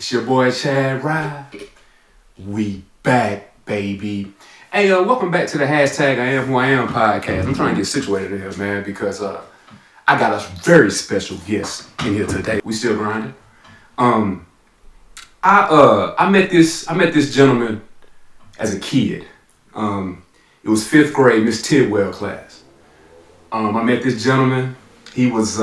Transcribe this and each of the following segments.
It's your boy Chad Rye. We back, baby. Hey, welcome back to the #iAMWHOiAM podcast. I'm trying to get situated in here, man, because I got a very special guest in here today. We still grinding. I met this gentleman as a kid. It was 5th grade, Miss Tidwell class. I met this gentleman. He was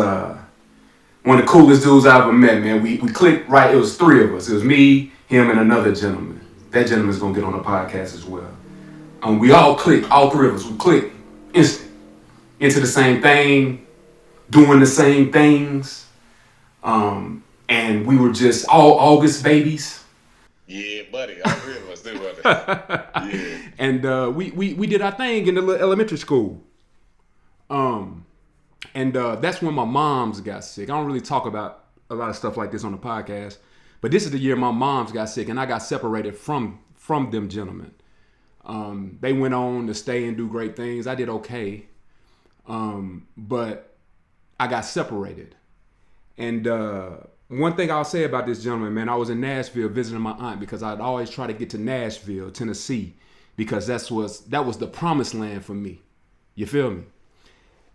one of the coolest dudes I ever met, man. We clicked right. It was 3 of us. It was me, him, and another gentleman. That gentleman's gonna get on the podcast as well. We all clicked, all 3 of us. We clicked instant into the same thing, doing the same things, and we were just all August babies. Yeah, buddy. All 3 of us did, buddy. Yeah. And we did our thing in the little elementary school. And that's when my mom's got sick. I don't really talk about a lot of stuff like this on the podcast, but this is the year my mom's got sick and I got separated from them gentlemen. They went on to stay and do great things. I did okay, but I got separated. And one thing I'll say about this gentleman, man, I was in Nashville visiting my aunt because I'd always try to get to Nashville, Tennessee, because that was the promised land for me. You feel me?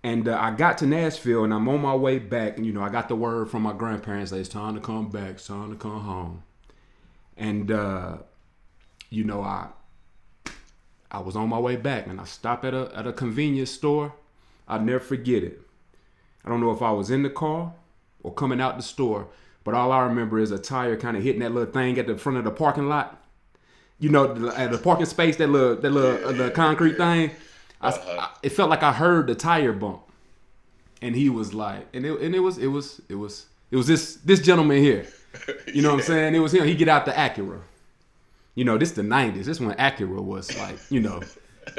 And I got to Nashville and I'm on my way back. And, I got the word from my grandparents that it's time to come back, it's time to come home. And, I was on my way back and I stopped at a convenience store. I'll never forget it. I don't know if I was in the car or coming out the store, but all I remember is a tire kind of hitting that little thing at the front of the parking lot. At the parking space, that little concrete thing. It felt like I heard the tire bump, and he was like, and it was this gentleman here. You know what I'm saying? It was him. He get out the Acura. This the 90s. This when Acura was like,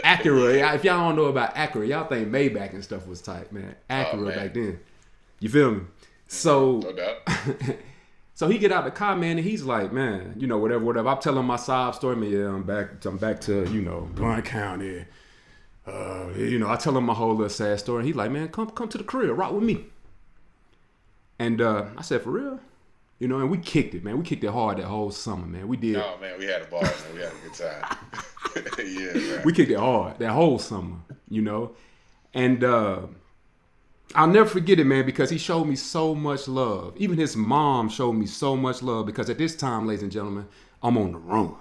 Acura. If y'all don't know about Acura, y'all think Maybach and stuff was tight, man. Acura back then. You feel me? So, no doubt. So he get out the car, man, and he's like, man, whatever. I'm telling my sob story, man. Yeah, I'm back to Blount County. I tell him my whole little sad story. And he's like, man, come to the crib, rock with me. And I said, for real? And we kicked it, man. We kicked it hard that whole summer, man. We did. Oh, man, we had a ball, man. We had a good time. Yeah, man. We kicked it hard that whole summer, And I'll never forget it, man, because he showed me so much love. Even his mom showed me so much love because at this time, ladies and gentlemen, I'm on the run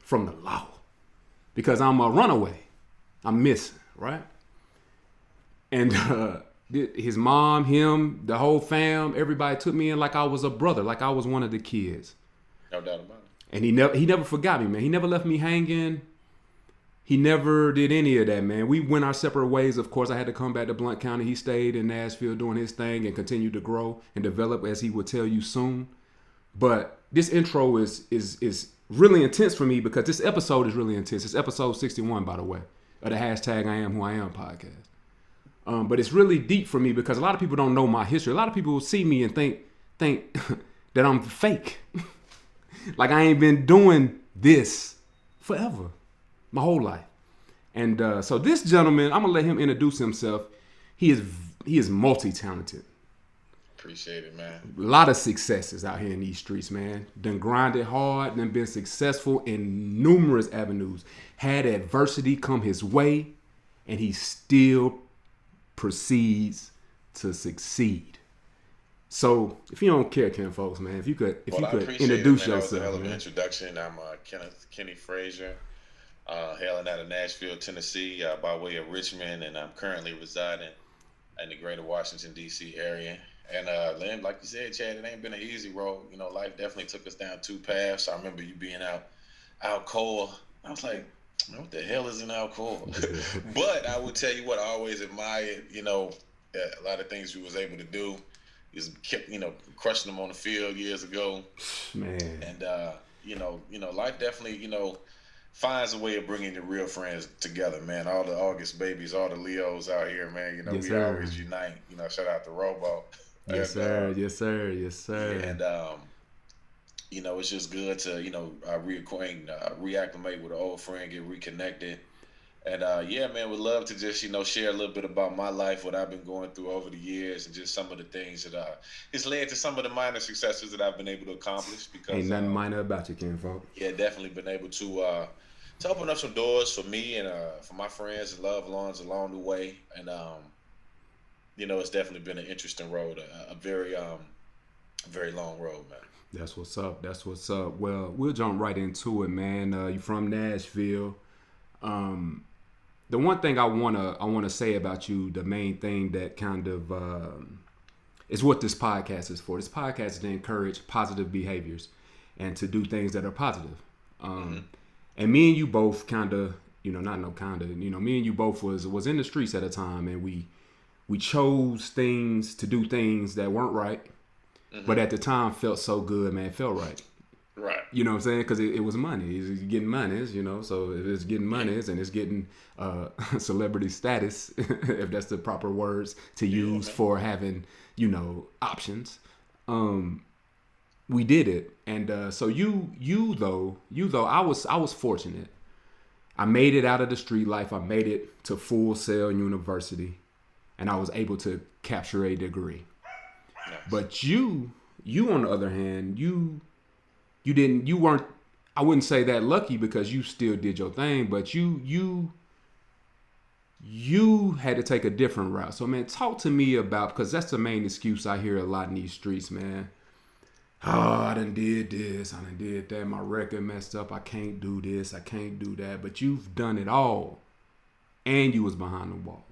from the law because I'm a runaway. I'm missing, right? And his mom, him, the whole fam, everybody took me in like I was a brother, like I was one of the kids. No doubt about it. And he never forgot me, man. He never left me hanging. He never did any of that, man. We went our separate ways. Of course, I had to come back to Blount County. He stayed in Nashville doing his thing and continued to grow and develop, as he would tell you soon. But this intro is really intense for me because this episode is really intense. It's episode 61, by the way, of the #iAMWHOiAM podcast. But it's really deep for me because a lot of people don't know my history. A lot of people will see me and think that I'm fake. Like I ain't been doing this forever, my whole life. And so this gentleman, I'm gonna let him introduce himself. He is multi-talented. Appreciate it, man. A lot of successes out here in these streets, man. Done grinded hard, done been successful in numerous avenues. Had adversity come his way, and he still proceeds to succeed. So, if you don't care, Ken, folks, man, if you could introduce yourself. That was a hell of an introduction. I'm Kenneth Frazier, hailing out of Nashville, Tennessee, by way of Richmond, and I'm currently residing in the greater Washington, D.C. area. And like you said, Chad, it ain't been an easy road. Life definitely took us down 2 paths. I remember you being out cold. I was like, what the hell is an alcohol? But I would tell you what I always admired, a lot of things you was able to do. You kept, crushing them on the field years ago. Man. And, life definitely, finds a way of bringing your real friends together, man. All the August babies, all the Leos out here, man. Yes, we sir. always unite. Shout out to Robo. Yes, sir. Yes, sir. Yes, sir. And, it's just good to, reacclimate with an old friend, get reconnected, And yeah, man, would love to just share a little bit about my life, what I've been going through over the years, and just some of the things that has led to some of the minor successes that I've been able to accomplish. Ain't Because nothing minor about you, Ken folk. yeah, definitely been able to open up some doors for me and for my friends and loved ones along the way. And it's definitely been an interesting road, a very long road, man. That's what's up. That's what's up. Well, we'll jump right into it, man. You from Nashville. The one thing I wanna say about you, the main thing that kind of is what this podcast is for. This podcast is to encourage positive behaviors and to do things that are positive. Mm-hmm. And me and you both kind of, not no kind of, me and you both was in the streets at a time, and we chose things to do things that weren't right, but at the time felt so good, man. It felt right. Right. You know what I'm saying? Because it was money. It's getting monies, So if it's getting monies and it's getting celebrity status, if that's the proper words to use for having, options, we did it. And so you though, I was fortunate. I made it out of the street life. I made it to Full Sail University, and I was able to capture a degree. Nice. But you on the other hand, you weren't, I wouldn't say that lucky, because you still did your thing, but you had to take a different route. So man, talk to me about, because that's the main excuse I hear a lot in these streets, man. Oh, I done did this, I done did that, my record messed up, I can't do this, I can't do that. But you've done it all, and you was behind the walls.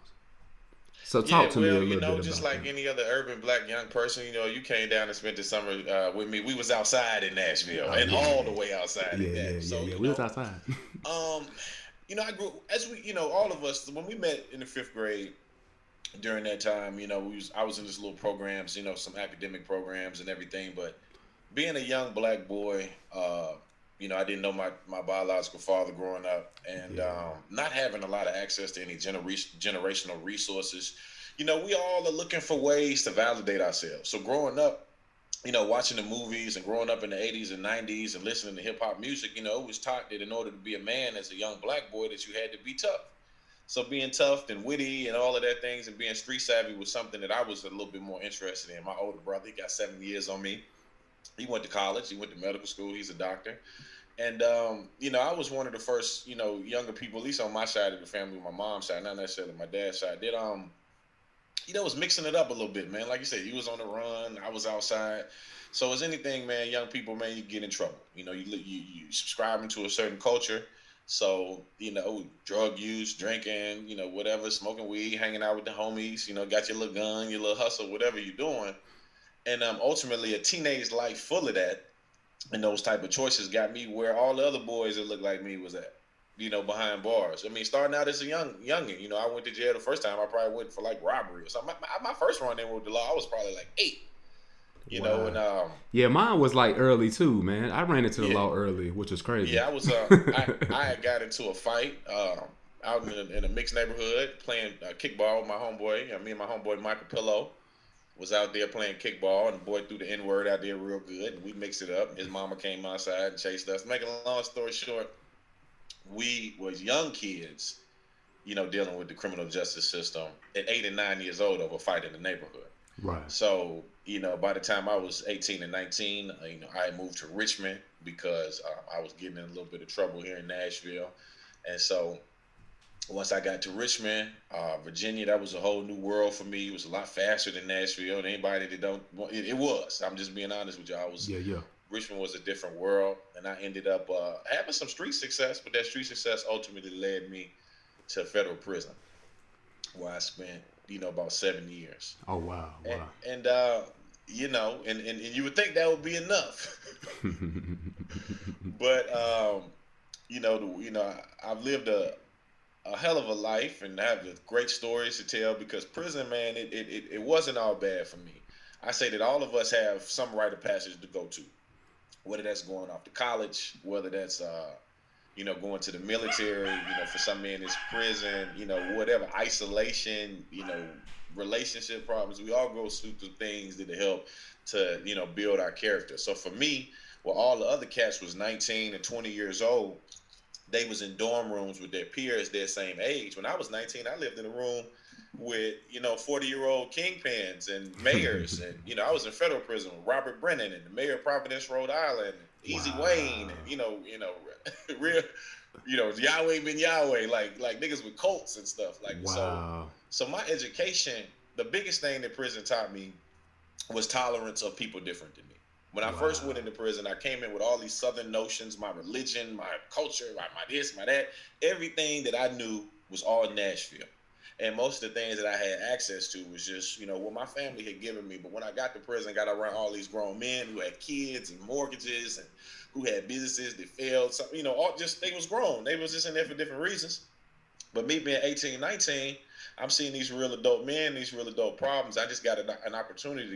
So talk to me a little bit about just like that. any other urban black young person, you came down and spent the summer with me. We was outside in Nashville, and all the way outside in that. So we was outside. um, I grew as all of us when we met in the fifth grade. During that time, I was in this little programs, some academic programs and everything. But being a young black boy, I didn't know my biological father growing up, and not having a lot of access to any generational resources. We all are looking for ways to validate ourselves. So growing up, watching the movies and growing up in the 80s and 90s and listening to hip hop music, it was taught that in order to be a man as a young black boy that you had to be tough. So being tough and witty and all of that things and being street savvy was something that I was a little bit more interested in. My older brother, he got 7 years on me. He went to college. He went to medical school. He's a doctor. And, I was one of the first, younger people, at least on my side of the family, my mom's side, not necessarily my dad's side, that, was mixing it up a little bit, man. Like you said, he was on the run. I was outside. So as anything, man, young people, man, you get in trouble. You subscribing to a certain culture. So, drug use, drinking, whatever, smoking weed, hanging out with the homies, got your little gun, your little hustle, whatever you're doing. And ultimately, a teenage life full of that and those type of choices got me where all the other boys that looked like me was at, behind bars. I mean, starting out as a youngin', I went to jail the first time. I probably went for like robbery or something. My first run in with the law, I was probably like 8. Wow. And yeah, mine was like early too, man. I ran into the law early, which was crazy. Yeah, I was. I had got into a fight out in a mixed neighborhood playing kickball with my homeboy. Me and my homeboy Michael Pillow was out there playing kickball, and the boy threw the N word out there real good, and we mixed it up. His mama came outside and chased us. Making a long story short, we was young kids, dealing with the criminal justice system at 8 and 9 years old over a fight in the neighborhood. Right. So, by the time I was 18 and 19, I moved to Richmond because I was getting in a little bit of trouble here in Nashville. And so once I got to Richmond, Virginia, that was a whole new world for me. It was a lot faster than Nashville. And anybody that don't, it was. I'm just being honest with you. Richmond was a different world. And I ended up having some street success, but that street success ultimately led me to federal prison, where I spent about 7 years. Oh wow! And and you would think that would be enough, but I've lived a hell of a life and I have great stories to tell, because prison, man, it wasn't all bad for me. I say that all of us have some rite of passage to go to, whether that's going off to college, whether that's going to the military, for some men it's prison, whatever, isolation, relationship problems. We all go through things that help to, build our character. So for me, well, all the other cats was 19 and 20 years old, they was in dorm rooms with their peers their same age. When I was 19, I lived in a room with 40-year-old kingpins and mayors, and I was in federal prison with Robert Brennan and the mayor of Providence, Rhode Island, Easy Wayne, and real, Yahweh ben Yahweh, like niggas with Colts and stuff. Like Wow. so my education, the biggest thing that prison taught me was tolerance of people different than me. When I first went into prison, I came in with all these Southern notions, my religion, my culture, my this, my that. Everything that I knew was all Nashville. And most of the things that I had access to was just, what my family had given me. But when I got to prison, got around all these grown men who had kids and mortgages and who had businesses that failed. So, they was grown. They was just in there for different reasons. But me being 18, 19, I'm seeing these real adult men, these real adult problems. I just got an opportunity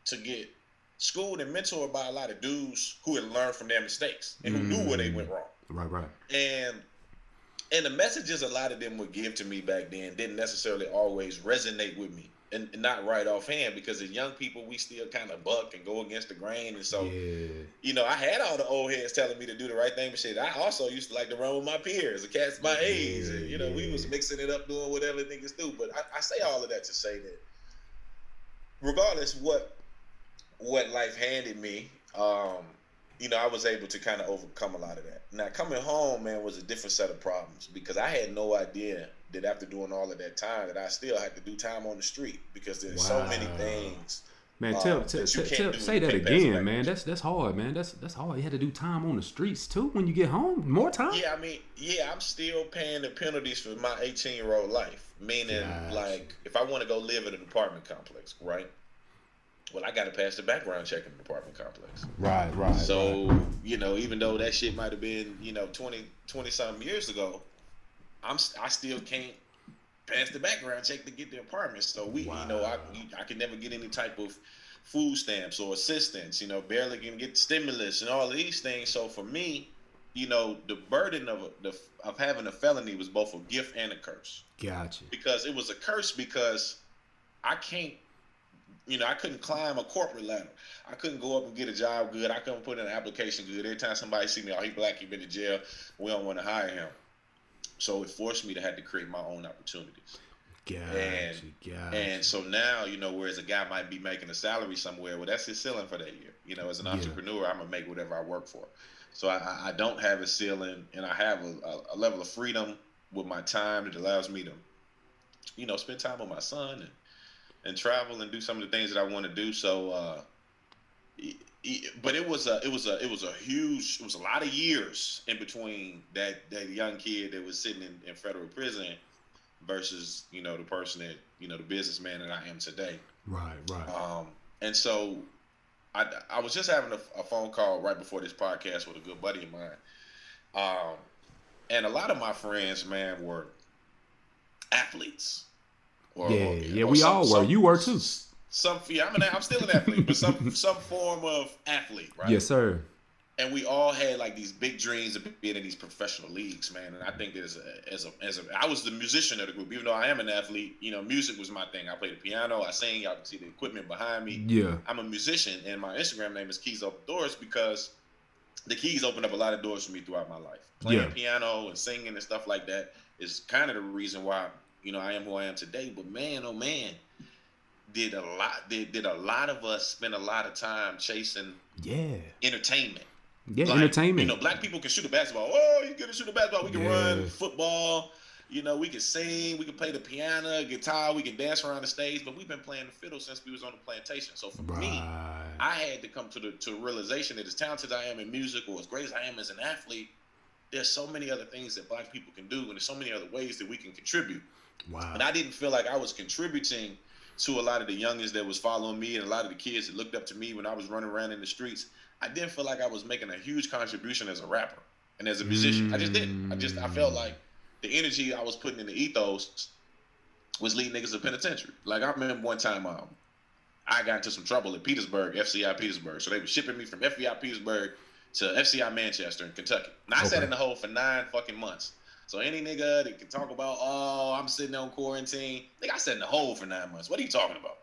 to get schooled and mentored by a lot of dudes who had learned from their mistakes and who knew where they went wrong. Right. And the messages a lot of them would give to me back then didn't necessarily always resonate with me, and not right offhand, because as young people, we still kind of buck and go against the grain. And so, I had all the old heads telling me to do the right thing, but shit, I also used to like to run with my peers, the cats my age, and we was mixing it up, doing whatever niggas do. But I say all of that to say that regardless what life handed me, I was able to kind of overcome a lot of that. Now, coming home, man, was a different set of problems, because I had no idea that after doing all of that time that I still had to do time on the street, because there's so many things. Man, say that again, man. That's hard, man. That's hard. You had to do time on the streets too when you get home. More time. Yeah, I'm still paying the penalties for my 18-year-old life. Meaning, like, if I want to go live in an apartment complex, right? Well, I got to pass the background check in the apartment complex. Right. So, even though that shit might have been, 20 something years ago, I still can't pass the background check to get the apartment. So I can never get any type of food stamps or assistance, barely can get stimulus and all of these things. So for me, the burden of having a felony was both a gift and a curse. Gotcha. Because it was a curse because I can't, I couldn't climb a corporate ladder. I couldn't go up and get a job good. I couldn't put in an application good. Every time somebody see me, he black, he been to jail, we don't want to hire him. So it forced me to have to create my own opportunities. Gotcha. And so now, whereas a guy might be making a salary somewhere, well, that's his ceiling for that year. As an entrepreneur, I'm going to make whatever I work for. So I don't have a ceiling, and I have a level of freedom with my time that allows me to, spend time with my son and travel and do some of the things that I want to do. So, but it was a lot of years in between that young kid that was sitting in federal prison versus, the person that, the businessman that I am today. Right. And so I was just having a phone call right before this podcast with a good buddy of mine. And a lot of my friends, man, were athletes. We all were. You were too. I'm still an athlete, but some form of athlete, right? Yes, sir. And we all had like these big dreams of being in these professional leagues, man. And I think that I was the musician of the group, even though I am an athlete. Music was my thing. I play the piano, I sing. Y'all can see the equipment behind me. Yeah, I'm a musician, and my Instagram name is Keys Open Doors because the keys opened up a lot of doors for me throughout my life. Playing piano and singing and stuff like that is kind of the reason why I am who I am today. But man, oh man, did a lot of us spend a lot of time chasing entertainment. Yeah, like, entertainment. Black people can shoot a basketball. Oh, you can shoot a basketball. We can run football. We can sing. We can play the piano, guitar. We can dance around the stage. But we've been playing the fiddle since we was on the plantation. So for me, I had to come to a realization that as talented as I am in music or as great as I am as an athlete, there's so many other things that Black people can do, and there's so many other ways that we can contribute. Wow. And I didn't feel like I was contributing to a lot of the youngins that was following me and a lot of the kids that looked up to me when I was running around in the streets. I didn't feel like I was making a huge contribution as a rapper and as a musician. I just didn't. I felt like the energy I was putting in the ethos was leading niggas to penitentiary. Like I remember one time I got into some trouble at Petersburg, FCI Petersburg. So they were shipping me from FBI Petersburg to FCI Manchester in Kentucky. And I sat in the hole for 9 fucking months. So any nigga that can talk about, I'm sitting on quarantine, nigga, I sat in the hole for 9 months. What are you talking about?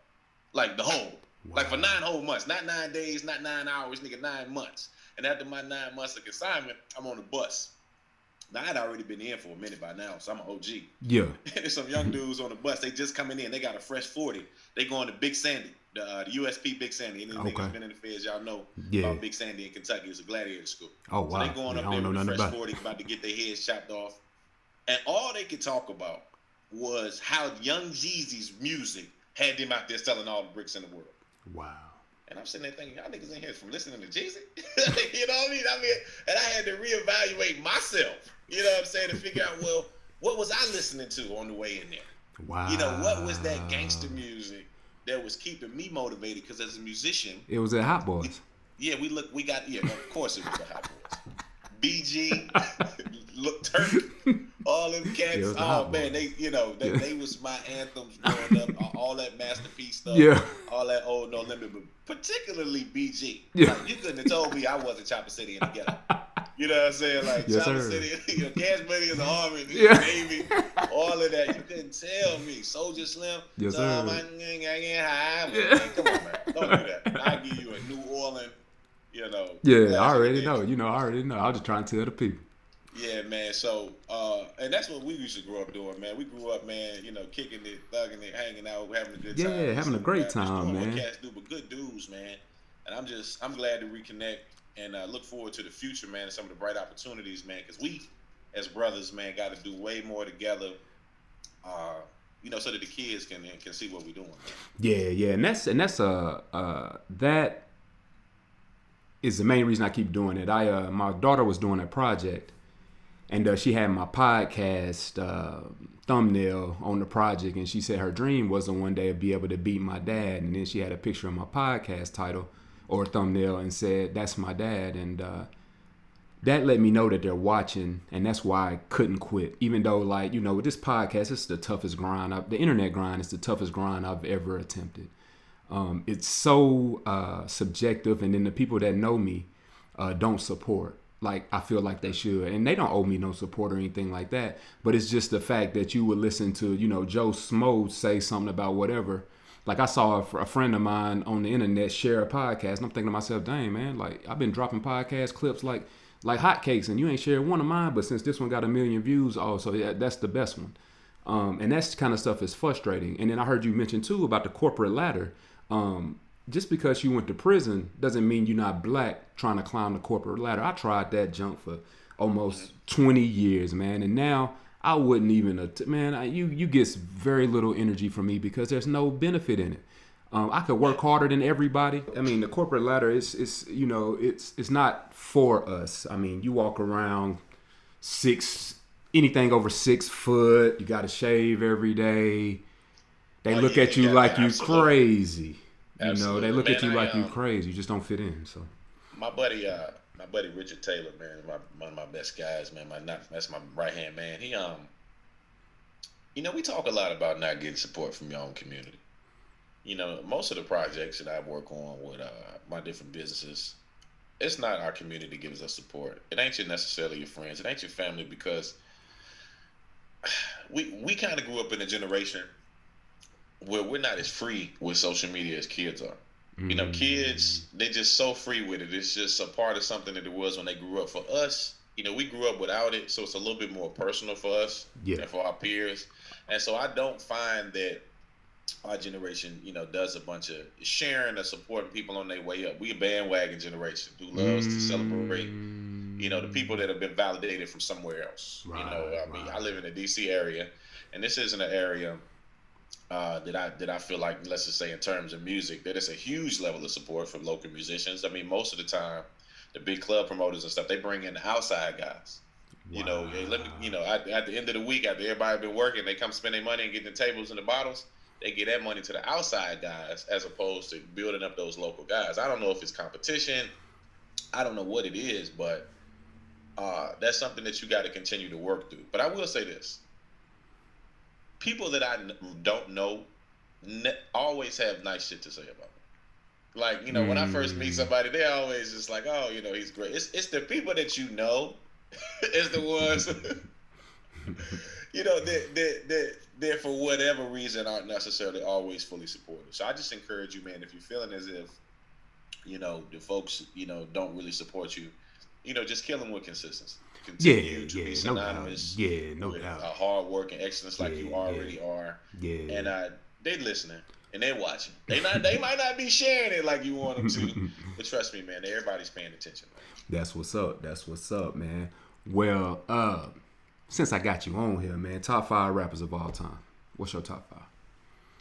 Like the hole. Wow. Like for 9 whole months. Not 9 days, not 9 hours, nigga, 9 months. And after my 9 months of consignment, I'm on the bus. Now I'd already been in for a minute by now, so I'm an OG. Yeah. There's some young dudes on the bus. They just coming in. They got a fresh 40. They going to Big Sandy, the USP Big Sandy. Any Okay. niggas been in the feds, y'all know Yeah. about Big Sandy in Kentucky. It's a gladiator school. Oh, wow. So they going Yeah, up I there don't with know a nothing fresh about 40, about to get their heads chopped off. And all they could talk about was how Young Jeezy's music had them out there selling all the bricks in the world. Wow. And I'm sitting there thinking, y'all niggas in here from listening to Jeezy? You know what I mean? And I had to reevaluate myself, you know what I'm saying, to figure out, well, what was I listening to on the way in there? Wow. You know, what was that gangster music that was keeping me motivated? Because as a musician, it was at Hot Boys. Of course it was the Hot Boys. BG, look, Turk, all them cats. Oh man, they was my anthems growing up. All that masterpiece stuff. Yeah. All that old No Limit, but particularly BG. Yeah. Like, you couldn't have told me I wasn't Chopper City in the ghetto. You know what I'm saying? Like, yes, Chopper sir. City, Cash Money in the Army, Yeah. Navy, all of that. You couldn't tell me. Soldier Slim. Yes, so sir. Come on, man. Don't do that. I give you a New Orleans. Yeah, I already know. I already know. I was just trying to tell the people. Yeah, man. So, and that's what we used to grow up doing, man. We grew up, man, kicking it, thugging it, hanging out, having a good time. Yeah, having a great time, man. What cats do, but good dudes, man. And I'm glad to reconnect and look forward to the future, man, and some of the bright opportunities, man, because we, as brothers, man, got to do way more together, so that the kids can see what we're doing, man. Yeah, and that's that is the main reason I keep doing it. My daughter was doing a project, and she had my podcast thumbnail on the project, and she said her dream was to one day be able to beat my dad. And then she had a picture of my podcast title or thumbnail and said, "That's my dad." And that let me know that they're watching, and that's why I couldn't quit. Even though, with this podcast, it's the toughest grind. The internet grind is the toughest grind I've ever attempted. It's so subjective, and then the people that know me don't support like I feel like they should, and they don't owe me no support or anything like that. But it's just the fact that you would listen to Joe Smo say something about whatever. Like I saw a friend of mine on the internet share a podcast, and I'm thinking to myself, dang man, like I've been dropping podcast clips like hotcakes, and you ain't shared one of mine. But since this one got 1 million views, so yeah, that's the best one. And that's kind of stuff is frustrating. And then I heard you mention too about the corporate ladder. Just because you went to prison doesn't mean you're not black trying to climb the corporate ladder. I tried that junk for almost 20 years, man. And now I wouldn't even, you get very little energy from me because there's no benefit in it. I could work harder than everybody. I mean, the corporate ladder it's not for us. I mean, you walk around anything over 6 foot, you got to shave every day. They look at you like you crazy. Absolutely. They look at you like you crazy. You just don't fit in. So, my buddy Richard Taylor, man, one of my best guys, man. That's my right hand man. He we talk a lot about not getting support from your own community. Most of the projects that I work on with my different businesses, it's not our community that gives us support. It ain't necessarily your friends. It ain't your family, because we kind of grew up in a generation where we're not as free with social media as kids are. Mm-hmm. Kids, they're just so free with it. It's just a part of something that it was when they grew up. For us, we grew up without it, so it's a little bit more personal for us and for our peers. And so I don't find that our generation, does a bunch of sharing or supporting people on their way up. We a bandwagon generation who loves to celebrate, the people that have been validated from somewhere else. Right, I live in the DC area, and this isn't an area that I feel like, let's just say in terms of music, that it's a huge level of support from local musicians. I mean, most of the time, the big club promoters and stuff, they bring in the outside guys. Wow. At the end of the week, after everybody been working, they come spend their money and get the tables and the bottles. They get that money to the outside guys as opposed to building up those local guys. I don't know if it's competition. I don't know what it is, but that's something that you got to continue to work through. But I will say this. People that I don't know always have nice shit to say about me. Like, when I first meet somebody, they're always just like, oh, he's great. It's the people that is the ones, that for whatever reason aren't necessarily always fully supportive. So I just encourage you, man, if you're feeling as if, the folks, don't really support you, just kill them with consistency. Yeah, Continue to be yeah, no doubt. synonymous Yeah, no with doubt. hard work and excellence Yeah, like you yeah, already are. yeah. And they listening and they watching. They might not be sharing it like you want them to, but trust me, man, everybody's paying attention, man. That's what's up. That's what's up, man. Well, since I got you on here, man, top 5 rappers of all time. What's your top 5?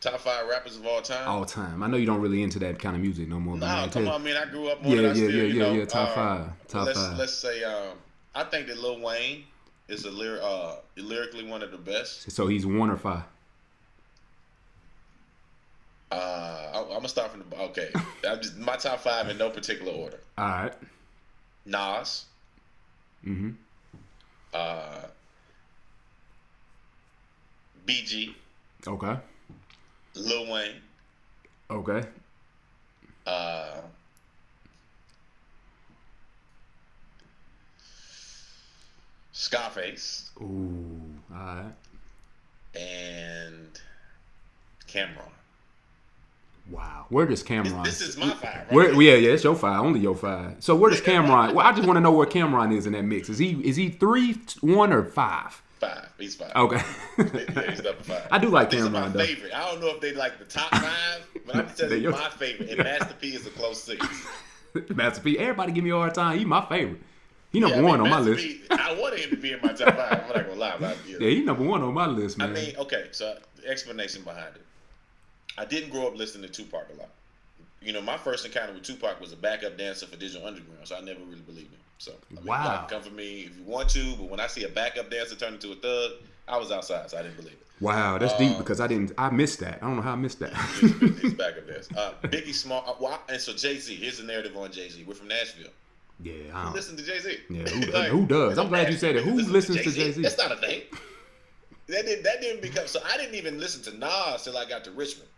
Top 5 rappers of all time. All time. I know you don't really into that kind of music no more, but Nah, man, come on, man. I grew up more yeah, than I yeah, still, yeah, yeah, yeah. Top 5. Top let's 5. let's say I think that Lil Wayne is lyrically one of the best. So he's 1 or 5. I'm gonna start from the okay. My top 5 in no particular order. All right. Nas. Mm-hmm. BG. Okay. Lil Wayne. Okay. Scarface. Ooh. All right. And Cameron. Wow. Where does Cameron? This is my 5. Right? Where? Yeah, it's your 5. Only your 5. So where does Cameron? Well, I just want to know where Cameron is in that mix. Is he 3, 1, or 5? 5. He's 5. Okay. Yeah, he's number 5. I do like This Cameron is my favorite. I don't know if they like the top 5, but I'm telling you, my favorite. And Master P is a close 6. Master P. Everybody give me a hard time. He my favorite. He number 1 on my list. I wanted him to be in my top 5. I'm not gonna lie about it. Yeah, he number 1 on my list, man. I mean, okay. So the explanation behind it. I didn't grow up listening to Tupac a lot. My first encounter with Tupac was a backup dancer for Digital Underground, so I never really believed him. So wow. Y'all can come for me if you want to, but when I see a backup dancer turn into a thug, I was outside, so I didn't believe it. Wow, that's deep because I missed that. I don't know how I missed that. He's backup dancer. Biggie Small, and so Jay-Z. Here's the narrative on Jay-Z. We're from Nashville. Yeah, who listens to Jay-Z? Yeah, who does? I'm glad you said it. Who listens to Jay-Z? That's not a thing. That didn't become. So I didn't even listen to Nas till I got to Richmond.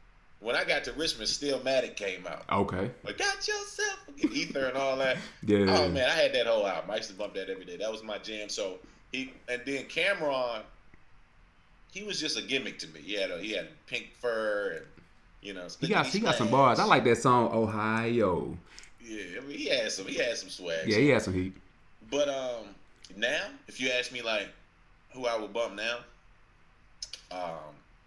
When I got to Richmond, Stillmatic came out. Okay. But got yourself Ether and all that. Yeah. Oh man, I had that whole album. I used to bump that every day. That was my jam. So and then Cameron, he was just a gimmick to me. He had pink fur and he got some bars. I like that song Ohio. Yeah, I mean he had some swag. Yeah, he had some heat. But now, if you ask me like who I would bump now,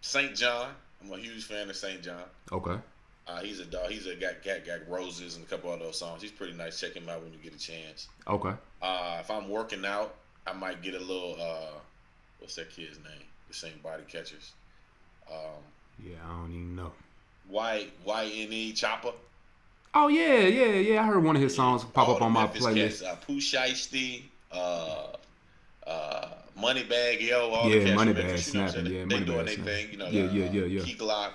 St. John. I'm a huge fan of St. John. Okay. He's a dog. He's got Roses and a couple of those songs. He's pretty nice. Check him out when you get a chance. Okay. If I'm working out, I might get a little what's that kid's name? The same Body Catchers. Yeah, I don't even know. YNE Chopper. Oh yeah. I heard one of his songs pop up on my playlist. Pooh Shiesty, Moneybag Yo, all the cats Moneybag snapping, they Moneybag doing their thing, yeah. Key Glock,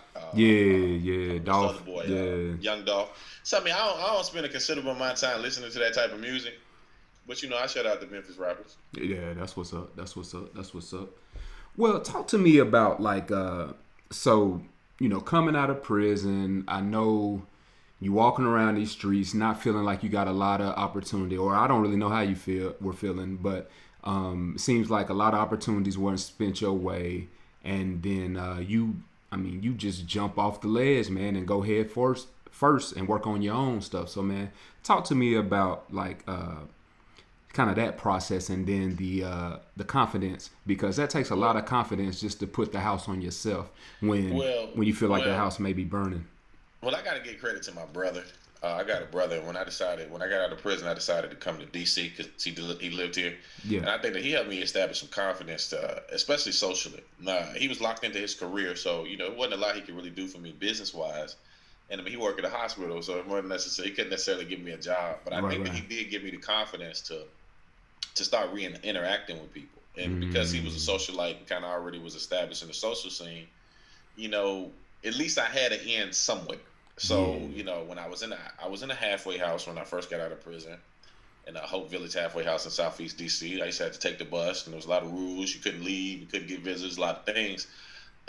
Dolph, boy, Young Dolph. So I mean, I don't spend a considerable amount of time listening to that type of music, but I shout out the Memphis rappers. Yeah, that's what's up. Well, talk to me about like, so coming out of prison, I know you walking around these streets, not feeling like you got a lot of opportunity, or I don't really know how you were feeling, but. It seems like a lot of opportunities weren't spent your way, and then you just jump off the ledge, man, and go head first and work on your own stuff. So, man, talk to me about like kind of that process, and then the confidence, because that takes a lot of confidence just to put the house on yourself when you feel like the house may be burning. Well, I got to give credit to my brother. I got a brother. When I got out of prison, I decided to come to D.C. because he lived here. Yeah. And I think that he helped me establish some confidence, especially socially. He was locked into his career, so it wasn't a lot he could really do for me business wise. And I mean, he worked at a hospital, so it wasn't necessary. He couldn't necessarily give me a job, but I think that he did give me the confidence to start interacting with people. And because he was a socialite and kind of already was established in the social scene, at least I had an end somewhere. So, when I was in a halfway house when I first got out of prison, in a Hope Village halfway house in Southeast DC. I used to have to take the bus, and there was a lot of rules. You couldn't leave, you couldn't get visitors, a lot of things.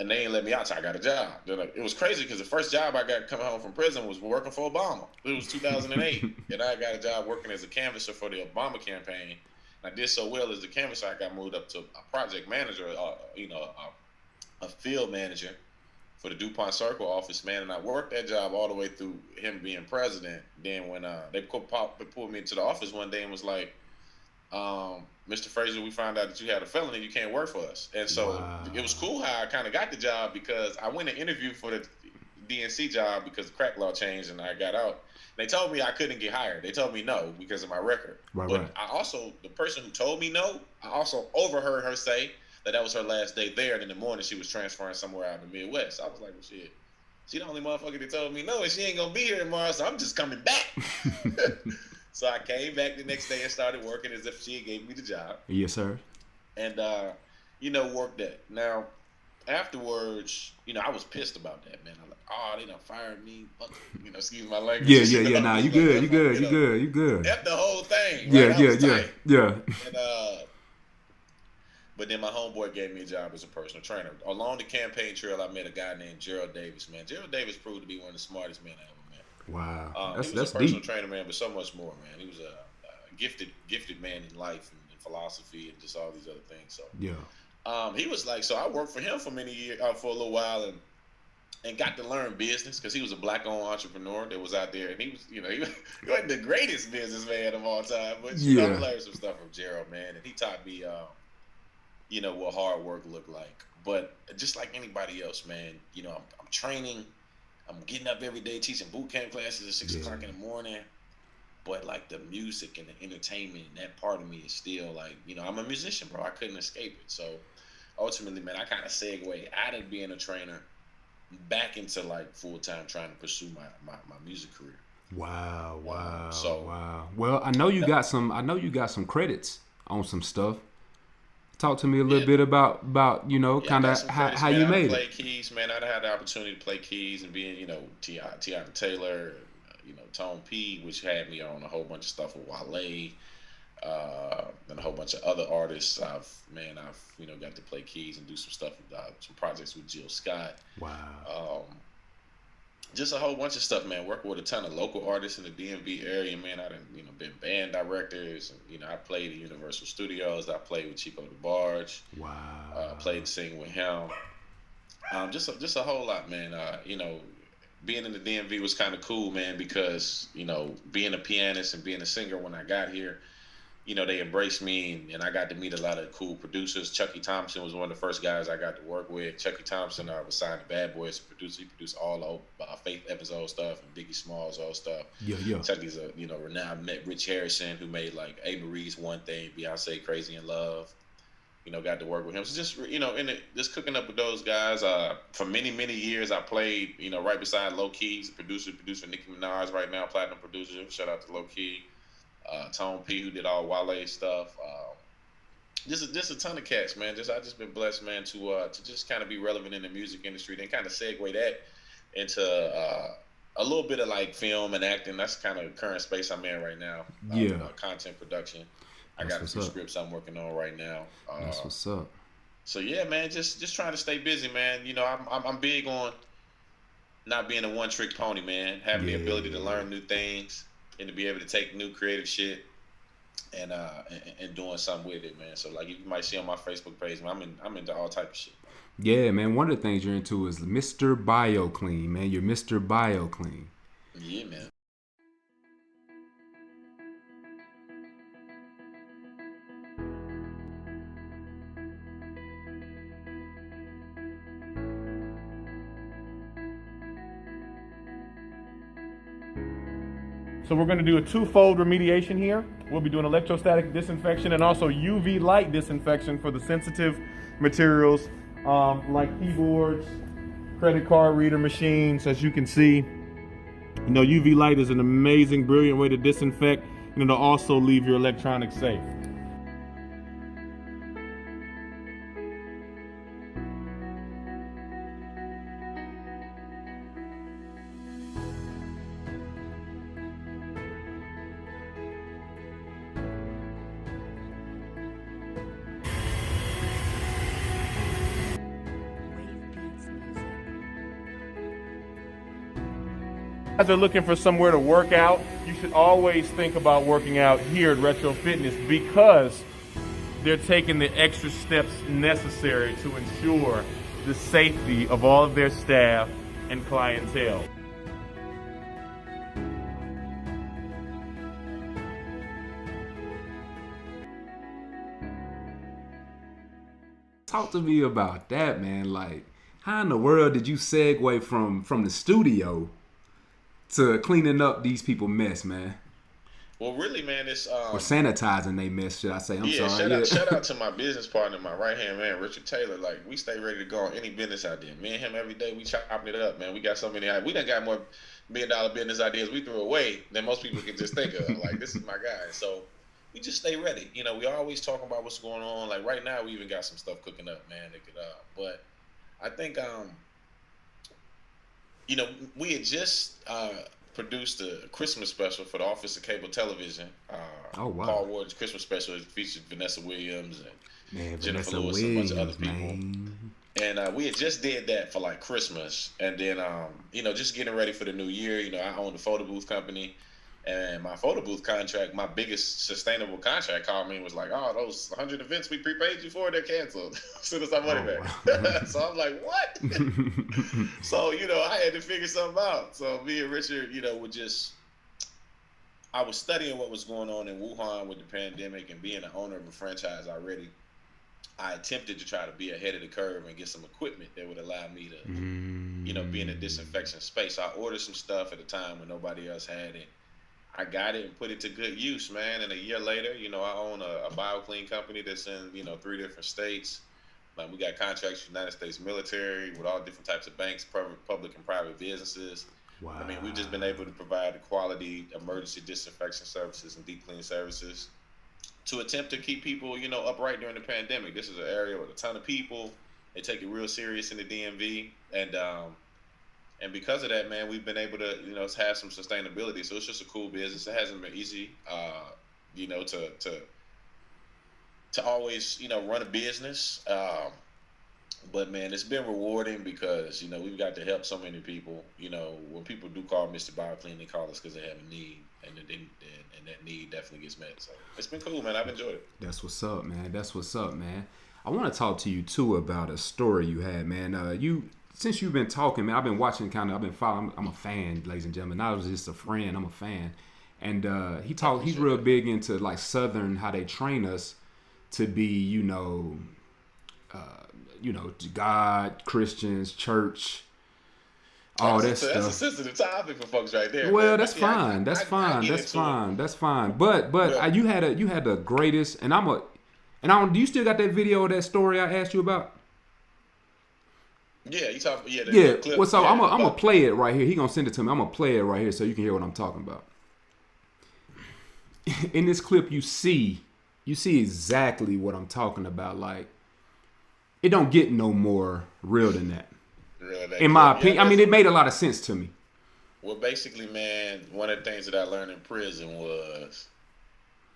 And they didn't let me out until I got a job. It was crazy because the first job I got coming home from prison was working for Obama. It was 2008, and I got a job working as a canvasser for the Obama campaign. And I did so well as a canvasser, I got moved up to a project manager, a field manager for the DuPont Circle office, man, and I worked that job all the way through him being president. Then when they pulled me into the office one day and was like, Mr. Frazier, we found out that you had a felony, you can't work for us. And so Wow. it was cool how I kind of got the job, because I went and interviewed for the DNC job because the crack law changed and I got out. They told me I couldn't get hired. They told me no because of my record. Right, but right. I also, the person who told me no, I also overheard her say that was her last day there, and in the morning she was transferring somewhere out in the Midwest. I was like, well, shit, she the only motherfucker that told me no, and she ain't gonna be here tomorrow, so I'm just coming back. So I came back the next day and started working as if she had gave me the job. Yes, sir. And worked that. Now, afterwards, I was pissed about that, man. I'm like, oh, they done fired me. Excuse my language. Yeah. Nah, you good. You good. F the whole thing. Right? Yeah. And, but then my homeboy gave me a job as a personal trainer. Along the campaign trail, I met a guy named Gerald Davis, man. Gerald Davis proved to be one of the smartest men I ever met. Wow. He was a personal trainer, man, but so much more, man. He was a gifted man in life and philosophy and just all these other things. So yeah. He was like, so I worked for him for many years, for a little while, and got to learn business, because he was a black-owned entrepreneur that was out there, and he was, he wasn't the greatest businessman of all time, but I learned some stuff from Gerald, man, and he taught me, what hard work looked like. But just like anybody else, man, I'm training, I'm getting up every day teaching boot camp classes at 6 o'clock in the morning. But like the music and the entertainment and that part of me is still like, I'm a musician, bro. I couldn't escape it. So ultimately, man, I kind of segue out of being a trainer back into like full time trying to pursue my music career. Wow. Wow. Well, I know you got some credits on some stuff. Talk to me a little bit about kind of how you made it. Play keys, man. I had the opportunity to play keys and being, Tiana Taylor, Tone P, which had me on a whole bunch of stuff with Wale, and a whole bunch of other artists. I've got to play keys and do some stuff, some projects with Jill Scott. Wow. Just a whole bunch of stuff, man. Working with a ton of local artists in the DMV area, man. I done, been band directors, and I played at Universal Studios. I played with Chico DeBarge. Wow. Played and sing with him. Just a whole lot, man. Being in the DMV was kind of cool, man, because being a pianist and being a singer when I got here, they embraced me, and I got to meet a lot of cool producers. Chucky Thompson was one of the first guys I got to work with. Chucky Thompson was signed to Bad Boys to produce. He produced all the Faith Evans' old stuff and Biggie Smalls' old stuff. Yeah. Chucky's a renowned. I met Rich Harrison, who made like A. Marie's One Thing, Beyonce Crazy in Love. Got to work with him. So just just cooking up with those guys. For many years, I played right beside Low Key, producer Nicki Minaj right now, platinum producer. Shout out to Low Key. Tone P, who did all Wale stuff. Just a ton of cats, man. I just been blessed, man, to just kind of be relevant in the music industry, then kind of segue that into a little bit of like film and acting. That's kind of the current space I'm in right now. Content production. I got a few scripts I'm working on right now. That's what's up. So yeah, man, just trying to stay busy, man. I'm big on not being a one-trick pony, man. Having the ability to learn new things and to be able to take new creative shit and doing something with it, man. So like you might see on my Facebook page, man, I'm into all type of shit. Yeah, man. One of the things you're into is Mr. BioClean, man. You're Mr. BioClean. Yeah, man. So we're going to do a twofold remediation here. We'll be doing electrostatic disinfection and also UV light disinfection for the sensitive materials like keyboards, credit card reader machines. As you can see, UV light is an amazing, brilliant way to disinfect, and it'll also leave your electronics safe. As they're looking for somewhere to work out, you should always think about working out here at Retro Fitness because they're taking the extra steps necessary to ensure the safety of all of their staff and clientele. Talk to me about that, man. Like, how in the world did you segue from the studio to cleaning up these people mess, man? Well, really, man, it's Or sanitizing they mess, should I say? I'm yeah. sorry. Shout out to my business partner, my right hand man, Richard Taylor. Like, we stay ready to go on any business idea. Me and him every day, we chopping it up, man. We got so many. We done got more $1 million business ideas we threw away than most people can just think of. Like, this is my guy. So we just stay ready. You know, we always talking about what's going on. Like right now, we even got some stuff cooking up, man. That could, but I think, you know, we had just produced a Christmas special for the Office of Cable Television. Oh, wow. Paul Ward's Christmas special. It featured Vanessa Williams and Man, Jennifer Vanessa Lewis and a bunch of other Williams, people. man. And we had just did that for like Christmas, and then you know, just getting ready for the new year. You know, I own the photo booth company, and my photo booth contract, my biggest sustainable contract, called me and was like, "Oh, those 100 events we prepaid you for, they're canceled as soon as I money back." Wow. So I'm like, "What?" So you know, I had to figure something out. So me and Richard, you know, I was studying what was going on in Wuhan with the pandemic, and being an owner of a franchise already, I attempted to try to be ahead of the curve and get some equipment that would allow me to, you know, be in a disinfection space. I ordered some stuff at a time when nobody else had it. I got it and put it to good use, man. And a year later, you know, I own a BioClean company that's in, you know, 3 different states. Like, we got contracts with the United States military, with all different types of banks, public and private businesses. Wow. I mean, we've just been able to provide the quality emergency disinfection services and deep clean services to attempt to keep people, you know, upright during the pandemic. This is an area with a ton of people. They take it real serious in the DMV, and because of that, man, we've been able to, you know, have some sustainability. So it's just a cool business. It hasn't been easy, you know, to always, you know, run a business. But man, it's been rewarding because, you know, we've got to help so many people. You know, when people do call Mr. BioClean, they call us because they have a need, and that need definitely gets met. So it's been cool, man. I've enjoyed it. That's what's up, man. That's what's up, man. I want to talk to you too about a story you had, man. Since you've been talking, man, I've been watching, I've been following. I'm a fan, ladies and gentlemen. Not just a friend, I'm a fan. And he's real big into like Southern, how they train us to be, you know, God, Christians, church, all that stuff. That's a sensitive topic for folks right there. Well, man. that's fine. That's fine. But you had the greatest, do you still got that video of that story I asked you about? Yeah, you talk. Yeah, yeah. Clip, well, so yeah, I'm gonna play it right here. He gonna send it to me. I'm gonna play it right here so you can hear what I'm talking about. In this clip, you see exactly what I'm talking about. Like, it don't get no more real than that. In my opinion, I mean, it made a lot of sense to me. Well, basically, man, one of the things that I learned in prison was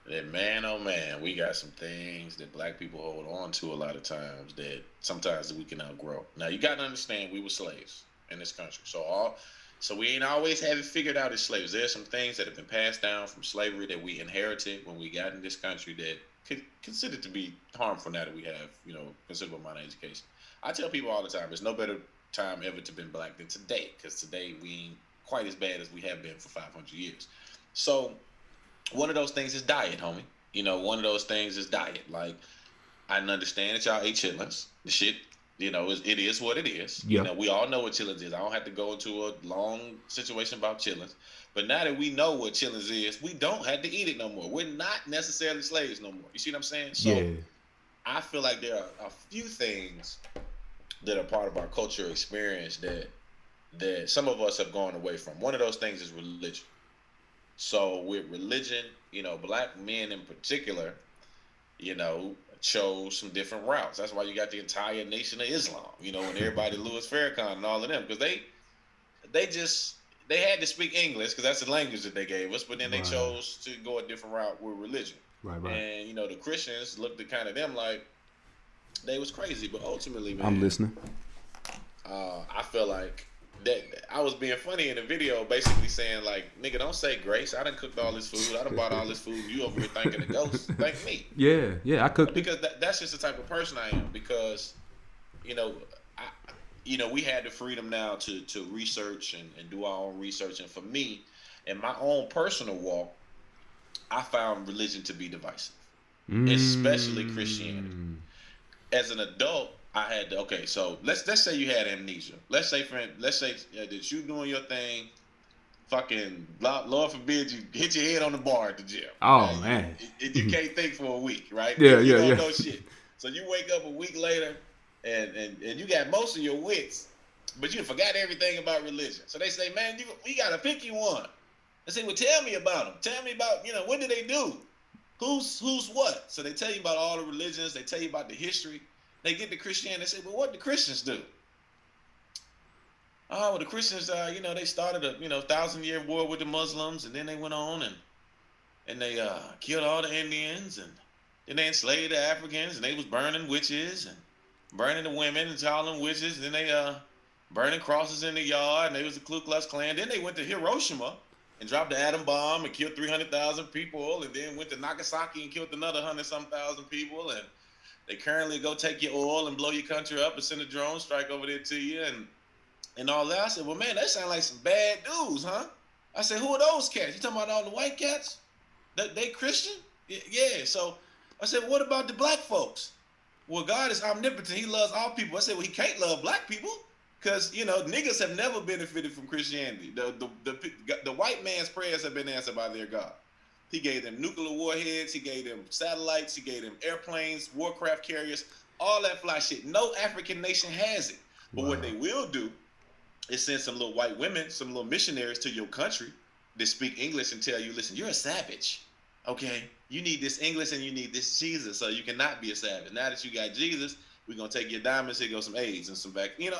that, man, oh man, we got some things that black people hold on to a lot of times that sometimes we can outgrow. Now, you got to understand, we were slaves in this country. So we ain't always have it figured out as slaves. There's some things that have been passed down from slavery that we inherited when we got in this country that could considered to be harmful now that we have, you know, considerable amount of education. I tell people all the time, there's no better time ever to been black than today, because today we ain't quite as bad as we have been for 500 years. So one of those things is diet, homie. You know, one of those things is diet. Like, I understand that y'all ate chitlins. The shit, you know, it is what it is. Yeah. You know, we all know what chitlins is. I don't have to go into a long situation about chitlins. But now that we know what chitlins is, we don't have to eat it no more. We're not necessarily slaves no more. You see what I'm saying? So yeah. I feel like there are a few things that are part of our cultural experience that some of us have gone away from. One of those things is religion. So with religion, you know, black men in particular, you know, chose some different routes. That's why you got the entire Nation of Islam, you know, and everybody, Louis Farrakhan and all of them, because they had to speak English because that's the language that they gave us, but then they chose to go a different route with religion. Right. And, you know, the Christians looked at kind of them like they was crazy, but ultimately, man, I'm listening. I feel like that I was being funny in the video, basically saying like, nigga, don't say grace. I done cooked all this food. I done bought all this food. You over here thanking the ghost. Thank me. Yeah, I cooked. Because that's just the type of person I am. Because, you know, we had the freedom now to research and do our own research. And for me, in my own personal walk, I found religion to be divisive, especially Christianity. as an adult, I had to, okay, so let's say you had amnesia. Let's say that you doing your thing, fucking Lord forbid you hit your head on the bar at the gym. Oh Right? man. You can't think for a week, right? Yeah, You yeah, don't yeah. know shit. So you wake up a week later and you got most of your wits, but you forgot everything about religion. So they say, man, we gotta pick you one. They say, well, tell me about them. Tell me about, what did they do? Who's what? So they tell you about all the religions. They tell you about the history. They get to Christianity. They say, well, what do Christians do? Oh, well, the Christians, they started a, 1,000-year war with the Muslims, and then they went on and they killed all the Indians, and then they enslaved the Africans, and they was burning witches and burning the women and calling them witches. And then they burning crosses in the yard, and they was the Ku Klux Klan. Then they went to Hiroshima and dropped the atom bomb and killed 300,000 people, and then went to Nagasaki and killed another 100-some thousand people. And they currently go take your oil and blow your country up and send a drone strike over there to you and all that. I said, well, man, that sound like some bad dudes, huh? I said, who are those cats? You talking about all the white cats? They Christian? Yeah. So I said, well, what about the black folks? Well, God is omnipotent. He loves all people. I said, well, he can't love black people because, niggas have never benefited from Christianity. The white man's prayers have been answered by their God. He gave them nuclear warheads. He gave them satellites. He gave them airplanes, warcraft carriers, all that fly shit. No African nation has it. But Wow. what they will do is send some little white women, some little missionaries to your country that speak English and tell you, listen, you're a savage. Okay? You need this English and you need this Jesus, so you cannot be a savage. Now that you got Jesus, we're going to take your diamonds, here go some AIDS and some back. Damn.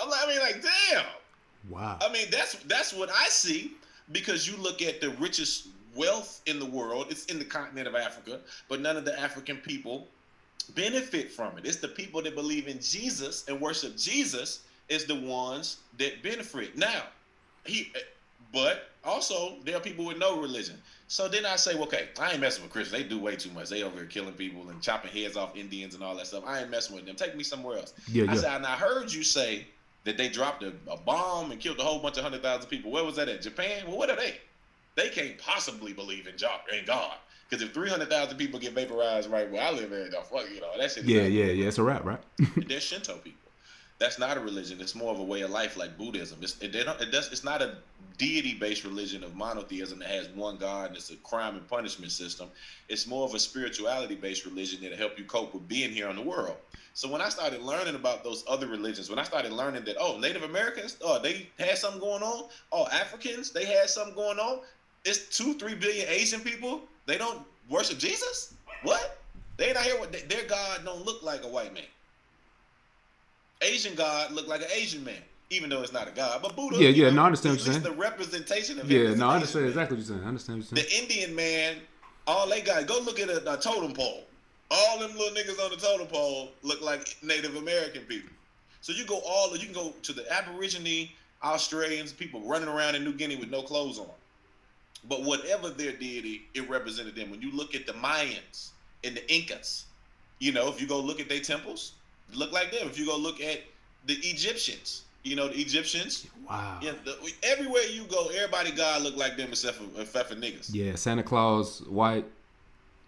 Wow. I mean, that's what I see, because you look at the richest wealth in the world, it's in the continent of Africa, but none of the African people benefit from it. It's the people that believe in Jesus and worship Jesus is the ones that benefit. Now, but also there are people with no religion. So then I say, well, okay, I ain't messing with Christians. They do way too much. They over here killing people and chopping heads off Indians and all that stuff. I ain't messing with them. Take me somewhere else. Yeah, I said, and I heard you say that they dropped a bomb and killed a whole bunch of 100,000 people. Where was that at? Japan? Well, what are they? They can't possibly believe in God. Because if 300,000 people get vaporized right where I live at, that shit. Yeah. It's a wrap, right? They're Shinto people. That's not a religion. It's more of a way of life, like Buddhism. It's not a deity-based religion of monotheism that has one God and it's a crime and punishment system. It's more of a spirituality-based religion that'll help you cope with being here in the world. So when I started learning about those other religions, when I started learning that, Native Americans, they had something going on. Africans, they had something going on. It's 2-3 billion Asian people. They don't worship Jesus? What? They not here. Their God don't look like a white man. Asian God look like an Asian man, even though it's not a God. But Buddha, no, I understand what you're saying. The representation of Yeah, him. no, I understand exactly what you're saying. I understand what you're saying. The Indian man, all they got, go look at a totem pole. All them little niggas on the totem pole look like Native American people. So you can go to the Aborigine Australians, people running around in New Guinea with no clothes on. But whatever their deity, it represented them. When you look at the Mayans and the Incas, if you go look at their temples, look like them. If you go look at the Egyptians, the Egyptians. Wow. Yeah, everywhere you go, everybody God look like them except for niggas. Yeah, Santa Claus, white.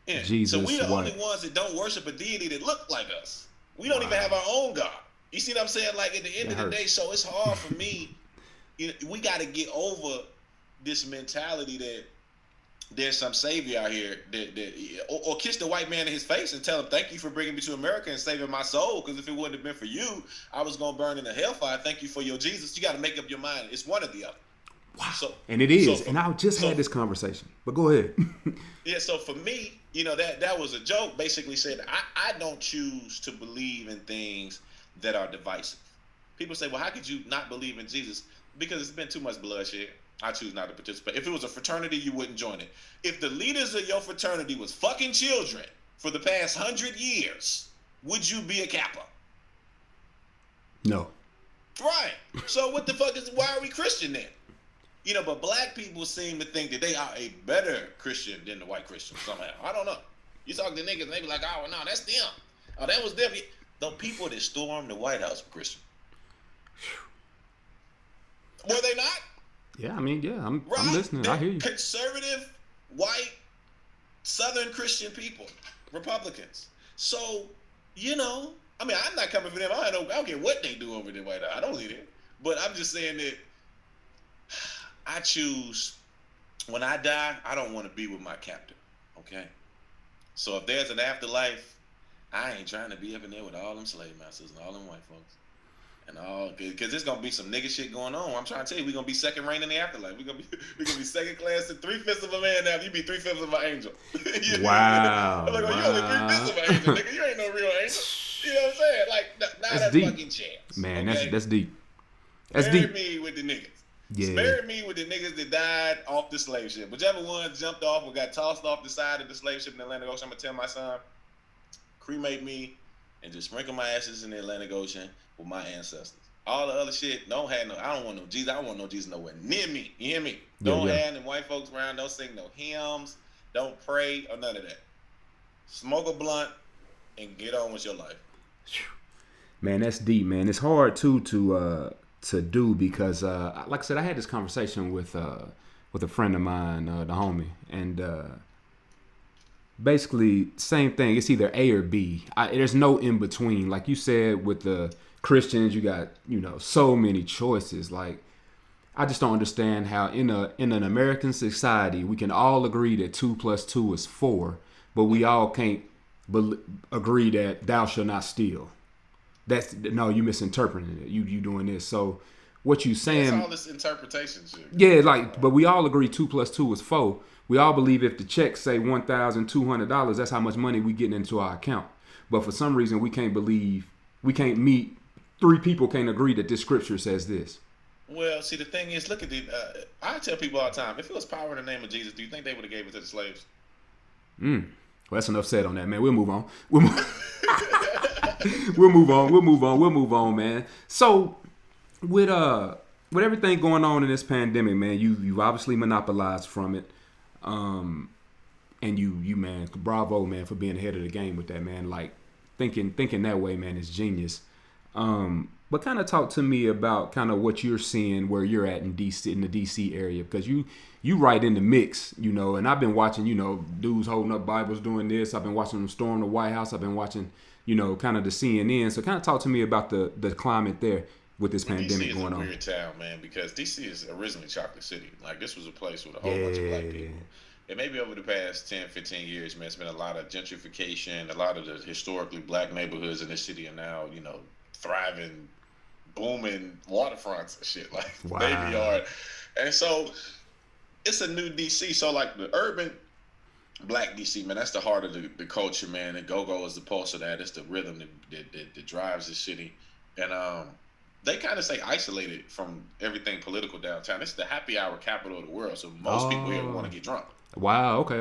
Yeah. Jesus, so we the white. only ones that don't worship a deity that look like us. We don't even have our own God. You see what I'm saying? Like at the end of the day, so it's hard for me. We got to get over this mentality that there's some savior out here or kiss the white man in his face and tell him, thank you for bringing me to America and saving my soul, because if it wouldn't have been for you, I was going to burn in the hellfire. Thank you for your Jesus. You got to make up your mind. It's one or the other. Wow. And it is. And I just had this conversation. But go ahead. Yeah, so for me, that was a joke. Basically said, I don't choose to believe in things that are divisive. People say, well, how could you not believe in Jesus? Because it's been too much bloodshed. I choose not to participate. If it was a fraternity, you wouldn't join it. If the leaders of your fraternity was fucking children for the past 100 years, would you be a Kappa? No. Right. So what the fuck why are we Christian then? But black people seem to think that they are a better Christian than the white Christians somehow. I don't know. You talk to niggas and they be like, oh, no, that's them. Oh, that was them. The people that stormed the White House were Christian. Were they not? Yeah, I mean, yeah, I'm listening. They're I hear you. Conservative, white, Southern Christian people, Republicans. So, I mean, I'm not coming for them. I don't care what they do over there right now. I don't leave it. But I'm just saying that I choose, when I die, I don't want to be with my captor. Okay? So if there's an afterlife, I ain't trying to be up in there with all them slave masters and all them white folks. And all, because there's gonna be some nigga shit going on. I'm trying to tell you, we're gonna be second reign in the afterlife. We're gonna be second class and 3/5 of a man now. You be 3/5 of an angel. Wow. I'm like, oh, you only 3/5 of an angel, nigga. You ain't no real angel. You know what I'm saying? Like, not a fucking chance. Man, okay? that's deep. That's Bury deep. me with the niggas. Yeah. Bury me with the niggas that died off the slave ship. Whichever one jumped off or got tossed off the side of the slave ship in the Atlantic Ocean, I'm gonna tell my son, cremate me and just sprinkle my ashes in the Atlantic Ocean with my ancestors. All the other shit, I don't want no Jesus. I don't want no Jesus nowhere near me. You hear me? Don't have them white folks around. Don't sing no hymns. Don't pray or none of that. Smoke a blunt and get on with your life. Man, that's deep, man. It's hard too to do because, like I said, I had this conversation with a friend of mine, the homie, and basically same thing. It's either A or B. There's no in between. Like you said, with the Christians, you got so many choices. Like, I just don't understand how in an American society we can all agree that 2 + 2 is 4, but we all can't agree that thou shalt not steal. You misinterpreting it. You doing this. So what you saying? It's all this interpretation shit. Yeah, but we all agree 2 + 2 is 4. We all believe if the checks say $1,200, that's how much money we getting into our account. But for some reason we can't meet. 3 people can't agree that this scripture says this. Well, see, the thing is, look at I tell people all the time, if it was power in the name of Jesus, do you think they would have gave it to the slaves? Well, that's enough said on that, man. We'll move on. We'll move on, man. So, with everything going on in this pandemic, man, you've obviously monopolized from it. And you man, bravo, man, for being ahead of the game with that, man. Like, thinking that way, man, is genius. But kind of talk to me about kind of what you're seeing where you're at in DC, in the DC area, because you right in the mix, and I've been watching, dudes holding up Bibles doing this. I've been watching them storm the White House. I've been watching, kind of the CNN. So kind of talk to me about the climate there with this pandemic going on. DC is a weird town, man, because DC is originally Chocolate City. Like, this was a place with a whole bunch of black people. And maybe over the past 10, 15 years, man, it's been a lot of gentrification. A lot of the historically black neighborhoods in the city are now, thriving, booming waterfronts and shit, like Navy Yard. And so it's a new DC. So like the urban black DC, man, that's the heart of the culture, man. And go-go is the pulse of that. It's the rhythm that drives the city. And they kind of say isolated from everything political downtown. It's the happy hour capital of the world. So most people here want to get drunk. Wow. Okay.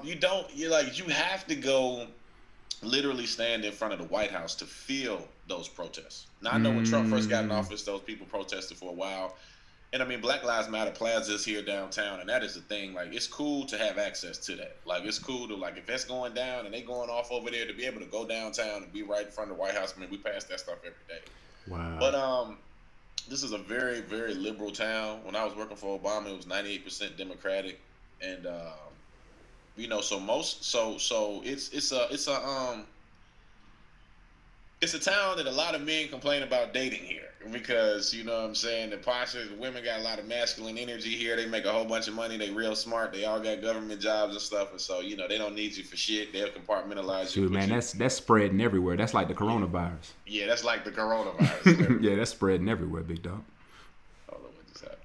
You have to go literally stand in front of the White House to feel those protests. Now, I know when Trump first got in office, those people protested for a while. And I mean, Black Lives Matter Plaza is here downtown, and that is the thing. Like, it's cool to have access to that. Like, it's cool to, like, if that's going down and they going off over there, to be able to go downtown and be right in front of the White House. I mean, we pass that stuff every day. Wow. But this is a very, very liberal town. When I was working for Obama, it was 98% Democratic, and it's a town that a lot of men complain about dating here because, you know what I'm saying, the women got a lot of masculine energy here. They make a whole bunch of money. They real smart. They all got government jobs and stuff. And so, they don't need you for shit. They'll compartmentalize you. Dude, man, that's spreading everywhere. That's like the coronavirus. Yeah, that's like the coronavirus. Yeah, that's spreading everywhere, big dog. Hold on, what just happened?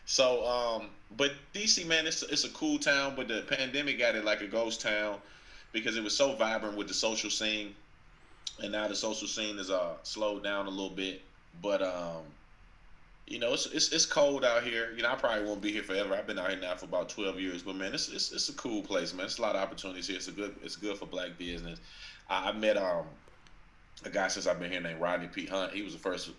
So, but DC, man, it's a cool town, but the pandemic got it like a ghost town, because it was so vibrant with the social scene, and now the social scene is slowed down a little bit. But it's cold out here. I probably won't be here forever. I've been out here now for about 12 years. But man, it's a cool place, man. It's a lot of opportunities here. It's good for black business. I met a guy since I've been here named Rodney P. Hunt. He was the first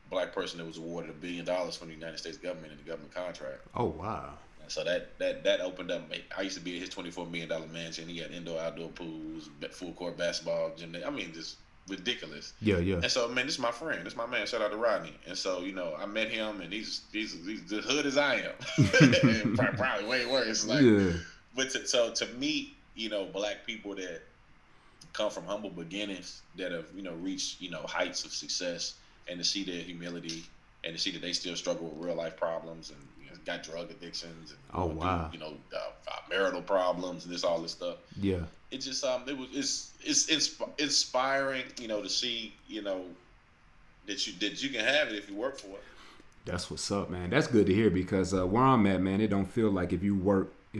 black person that was awarded $1 billion from the United States government in the government contract. Oh wow. So that opened up. I used to be at his $24 million mansion. He had indoor, outdoor pools, full court basketball, gym. I mean, just ridiculous. Yeah. And so, man, this is my friend. This is my man. Shout out to Rodney. And so, I met him, and he's the hood as I am. Probably way worse. Like, yeah. But to meet, black people that come from humble beginnings that have, reached, heights of success, and to see their humility and to see that they still struggle with real life problems and got drug addictions and marital problems and all this stuff. Yeah. It just it's inspiring, to see, that you can have it if you work for it. That's what's up, man. That's good to hear because where I'm at, man, it don't feel like if you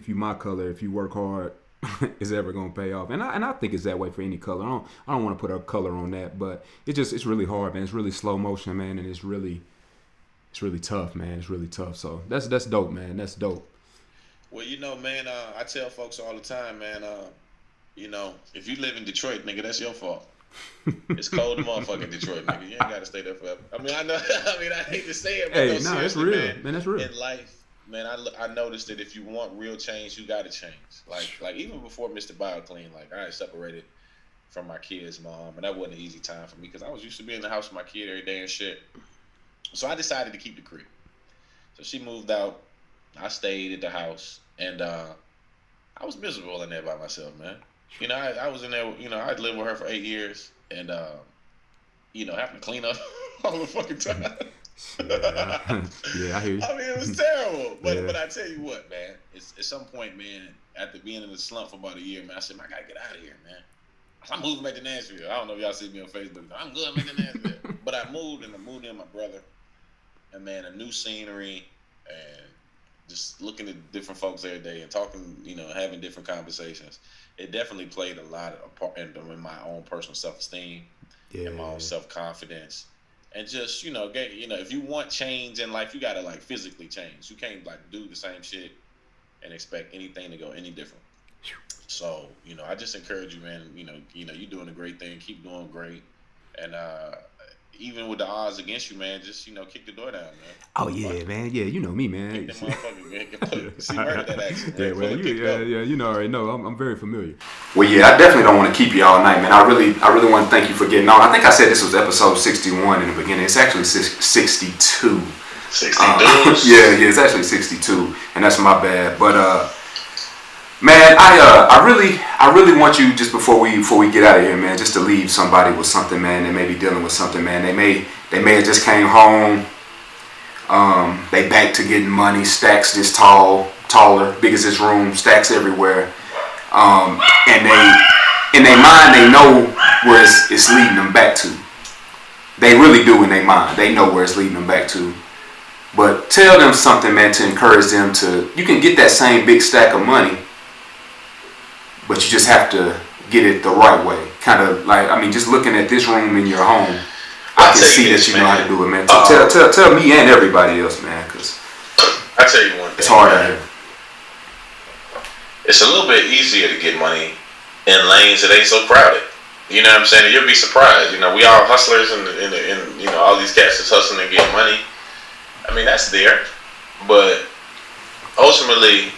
my color, if you work hard, it's ever gonna pay off. And I think it's that way for any color. I don't want to put a color on that, but it's really hard, man. It's really slow motion, man, and it's really tough, man. It's really tough. So that's dope, man. That's dope. Well, man, I tell folks all the time, man, if you live in Detroit, nigga, that's your fault. It's cold in motherfucking Detroit, nigga. You ain't gotta stay there forever. I mean, I know. I hate to say it, but hey, no, it's real, man. That's real. In life, man, I noticed that if you want real change, you gotta change. Like even before Mr. BioClean, like I separated from my kid's mom, and that wasn't an easy time for me because I was used to be in the house with my kid every day and shit. So I decided to keep the crib. So she moved out. I stayed at the house, and I was miserable in there by myself, man. I was in there. I'd lived with her for 8 years, and having to clean up all the fucking time. Yeah, I hear you. I mean, it was terrible. But I tell you what, man. It's at some point, man. After being in the slump for about a year, man, I said, man, I gotta get out of here, man. I'm moving back to Nashville. I don't know if y'all see me on Facebook. I'm good. I'm in Nashville. But I moved in with my brother, and man, a new scenery, and just looking at different folks every day and talking, having different conversations. It definitely played a lot of part in my own personal self-esteem and my own self-confidence. And just, if you want change in life, you got to, like, physically change. You can't, like, do the same shit and expect anything to go any different. So, I just encourage you, man, you're doing a great thing. Keep doing great. And even with the odds against you, man, just, kick the door down, man. Oh, yeah, man. Yeah, you know me, man. Kick them motherfuckers, man. See, where that action, yeah, well, you already know. I'm very familiar. Well, yeah, I definitely don't want to keep you all night, man. I really want to thank you for getting on. I think I said this was episode 61 in the beginning. It's actually 62. 62? Yeah, it's actually 62, and that's my bad. But man, I really want you, just before we get out of here, man, just to leave somebody with something, man. They may be dealing with something, man. They may have just came home. They back to getting money, stacks this taller, big as this room, stacks everywhere. And they, in their mind, they know where it's leading them back to. They really do in their mind. They know where it's leading them back to. But tell them something, man, to encourage them to. You can get that same big stack of money, but you just have to get it the right way. Kind of like, just looking at this room in your home, I can see that you know how to do it, man. So tell me and everybody else, man, because I tell you one thing, it's hard out here. It's a little bit easier to get money in lanes that ain't so crowded. You know what I'm saying? You'll be surprised. We all hustlers and all these cats that's hustling and getting money. That's there. But ultimately,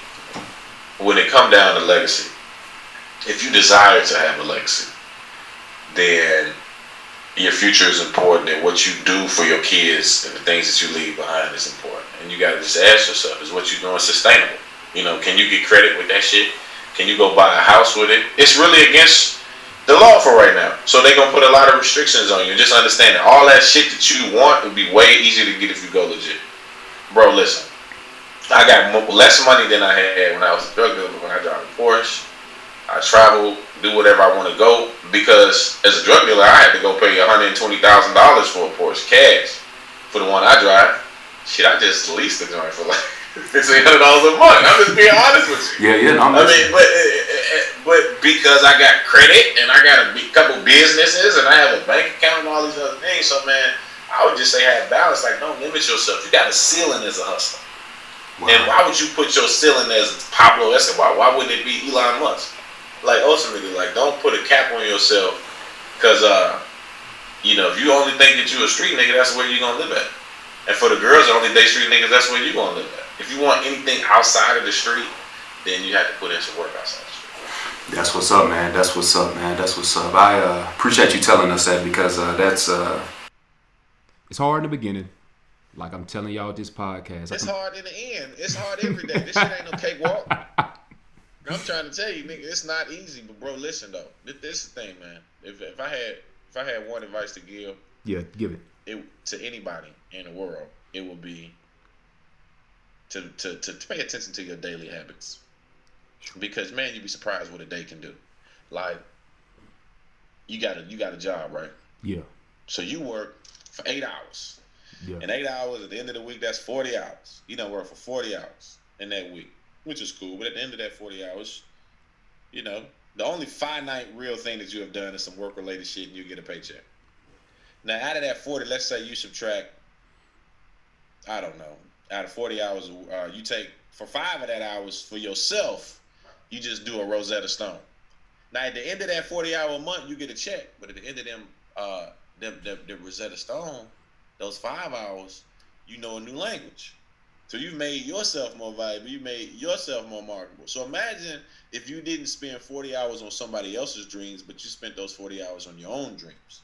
when it come down to legacy, if you desire to have a legacy, then your future is important, and what you do for your kids and the things that you leave behind is important. And you gotta just ask yourself, is what you're doing sustainable? Can you get credit with that shit? Can you go buy a house with it? It's really against the law for right now. So they're gonna put a lot of restrictions on you. Just understand that all that shit that you want would be way easier to get if you go legit. Bro, listen. I got less money than I had when I was a drug dealer. When I drive a Porsche, I travel, do whatever I want to go, because as a drug dealer, I had to go pay $120,000 for a Porsche cash for the one I drive. Shit, I just leased the joint for like $1,500 a month. I'm just being honest with you. Yeah. But because I got credit and I got a couple businesses and I have a bank account and all these other things, so man, I would just say have balance. Like, don't limit yourself. You got a ceiling as a hustler. Wow. And why would you put your ceiling as Pablo Escobar? Why wouldn't it be Elon Musk? Like, ultimately, like, don't put a cap on yourself, because if you only think that you a street nigga, that's where you're gonna live at. And for the girls that only date street niggas, that's where you're gonna live at. If you want anything outside of the street, then you have to put in some work outside the street. That's what's up, man. That's what's up, man. That's what's up. I appreciate you telling us that, because that's it's hard in the beginning. Like I'm telling y'all this podcast. It's hard in the end. It's hard every day. This shit ain't no cakewalk. I'm trying to tell you, nigga, it's not easy. But bro, listen though, this is the thing, man. If I had one advice to give, Yeah, give it. To anybody in the world, it would be to pay attention to your daily habits. Because man, you'd be surprised what a day can do. Like you got a job, right? Yeah. So you work for 8 hours. Yeah. And 8 hours at the end of the week, that's 40 hours. You don't work for 40 hours in that week, which is cool. But at the end of that 40 hours, you know, the only finite real thing that you have done is some work-related shit, and you get a paycheck. Now, out of that 40, let's say you subtract, I don't know, out of 40 hours, you take for 5 of that hours for yourself, you just do a Rosetta Stone. Now, at the end of that 40-hour month, you get a check. But at the end of them Rosetta Stone, those 5 hours, you know a new language. So you've made yourself more valuable. You made yourself more marketable. So imagine if you didn't spend 40 hours on somebody else's dreams, but you spent those 40 hours on your own dreams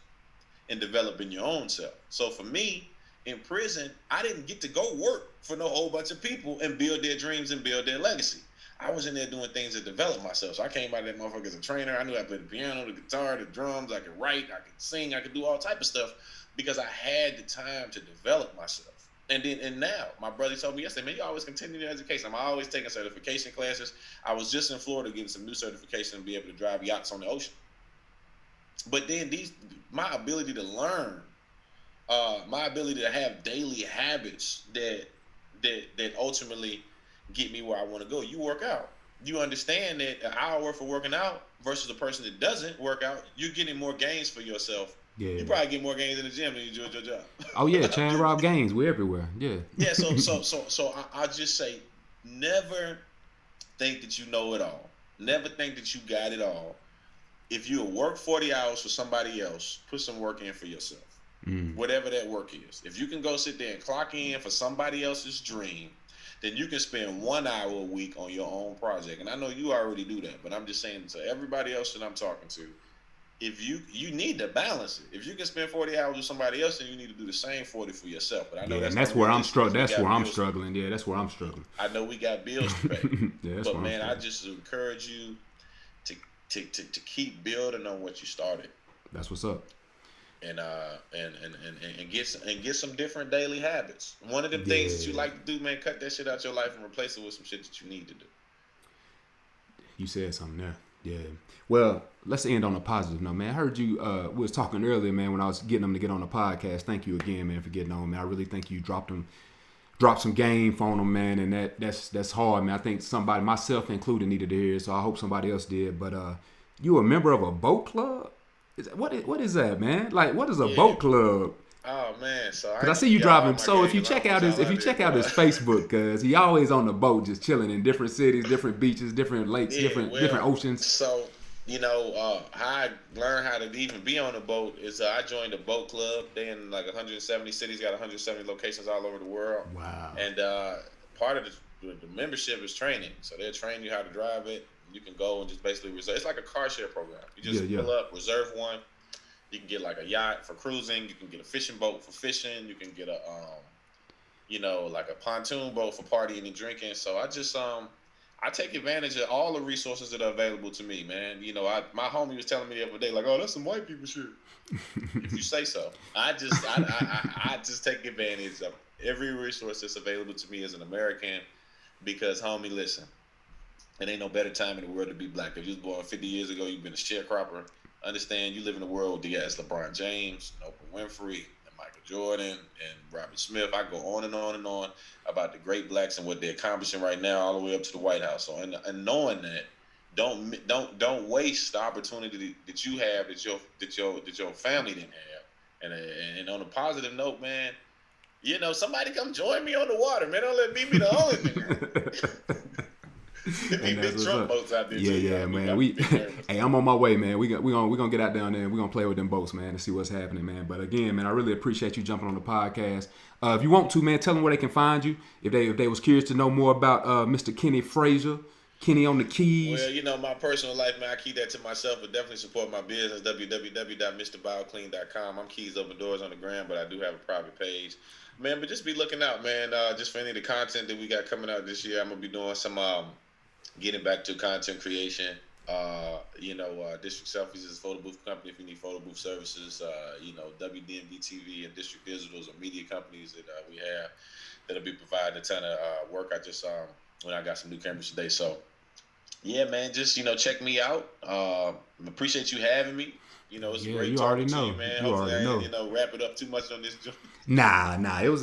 and developing your own self. So for me, in prison, I didn't get to go work for no whole bunch of people and build their dreams and build their legacy. I was in there doing things to develop myself. So I came out of that motherfucker as a trainer. I knew I played the piano, the guitar, the drums. I could write, I could sing, I could do all type of stuff because I had the time to develop myself. And now, my brother told me yesterday, man, you always continue your education. I'm always taking certification classes. I was just in Florida getting some new certification to be able to drive yachts on the ocean. But then my ability to learn, my ability to have daily habits that ultimately get me where I want to go. You work out. You understand that an hour worth of working out versus a person that doesn't work out, you're getting more gains for yourself. Yeah. You probably get more gains in the gym than you do at your job. Oh yeah, Chan Rob gains. We're everywhere. Yeah. Yeah. So I just say, never think that you know it all. Never think that you got it all. If you work 40 hours for somebody else, put some work in for yourself. Whatever that work is. If you can go sit there and clock in for somebody else's dream, then you can spend 1 hour a week on your own project. And I know you already do that, but I'm just saying to everybody else that I'm talking to, if you need to balance it. If you can spend 40 hours with somebody else, then you need to do the same 40 for yourself. But I know that's where I'm struggling. That's where I'm struggling. Yeah, that's where I'm struggling. I know we got bills to pay. Yeah, but man, I just encourage you to keep building on what you started. That's what's up. And get some different daily habits. One of them things that you like to do, man, cut that shit out your life and replace it with some shit that you need to do. You said something there. Yeah. Well, let's end on a positive note, man. I heard you we was talking earlier, man, when I was getting them to get on the podcast. Thank you again, man, for getting on, man. I really think you dropped some game on them, man, and that's hard, man. I think somebody, myself included, needed to hear it, so I hope somebody else did. But you a member of a boat club? What is that, man? Like, what is a boat club? Oh man, so because I see you driving. So if you check out his Facebook, cause he always on the boat, just chilling in different cities, different beaches, different lakes, different oceans. So how I learned how to even be on a boat is I joined a boat club. They in like 170 cities, got 170 locations all over the world. Wow. And part of the membership is training. So they'll train you how to drive it. You can go and just basically reserve. It's like a car share program. You just pull up, reserve one. You can get like a yacht for cruising. You can get a fishing boat for fishing. You can get a, like a pontoon boat for partying and drinking. So I just, I take advantage of all the resources that are available to me, man. My homie was telling me the other day, like, oh, that's some white people shit. If you say so. I just take advantage of every resource that's available to me as an American because, homie, listen, it ain't no better time in the world to be black. If you was born 50 years ago, you've been a sharecropper. Understand, you live in a world with the LeBron James, and Oprah Winfrey, and Michael Jordan, and Robert Smith. I go on and on and on about the great blacks and what they're accomplishing right now, all the way up to the White House. So, and knowing that, don't waste the opportunity that you have that your family didn't have. And on a positive note, man, somebody come join me on the water, man. Don't let me be the only nigga. Big Trump boats out there. Yeah, man. Hey, I'm on my way, man. We gonna get out down there and we're gonna play with them boats, man, and see what's happening, man. But again, man, I really appreciate you jumping on the podcast. If you want to, man, tell them where they can find you. If they was curious to know more about Mr. Kenneth Frazier, Kenny on the keys. Well, my personal life, man, I keep that to myself, but definitely support my business, www.mrbowclean.com. I'm Keys Open Doors on the gram, but I do have a private page. Man, but just be looking out, man, just for any of the content that we got coming out this year. I'm going to be doing some getting back to content creation. District Selfies is a photo booth company. If you need photo booth services, WDMV TV and District Digitals are media companies that we have that'll be providing a ton of work. I just when I got some new cameras today. So yeah, man, just check me out. Appreciate you having me. It's great you talking already to know. you, man. You Hopefully already I know. ain't, wrap it up too much on this joint. Nah. It was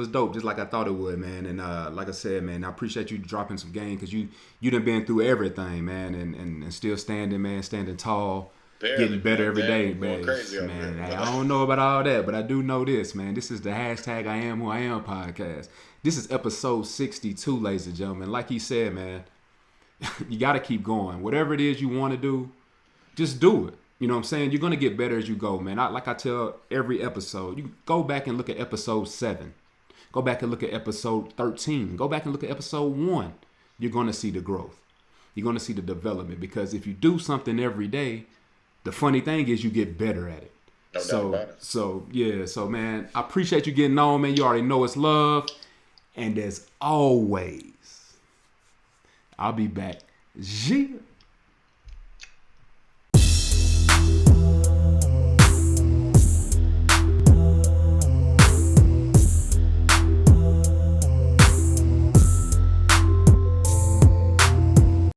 dope, just like I thought it would, man. And like I said, man, I appreciate you dropping some game because you done been through everything, man, and still standing, man, standing tall, getting better every day, man. Man, I don't know about all that, but I do know this, man. This is the #iAMWHOiAM podcast. This is episode 62, ladies and gentlemen. Like he said, man, you got to keep going. Whatever it is you want to do, just do it. You know what I'm saying? You're going to get better as you go, man. Like I tell every episode, you go back and look at episode 7. Go back and look at episode 13. Go back and look at episode 1. You're going to see the growth. You're going to see the development, because if you do something every day, the funny thing is you get better at it. No doubt about it. So man, I appreciate you getting on, man. You already know it's love. And as always, I'll be back.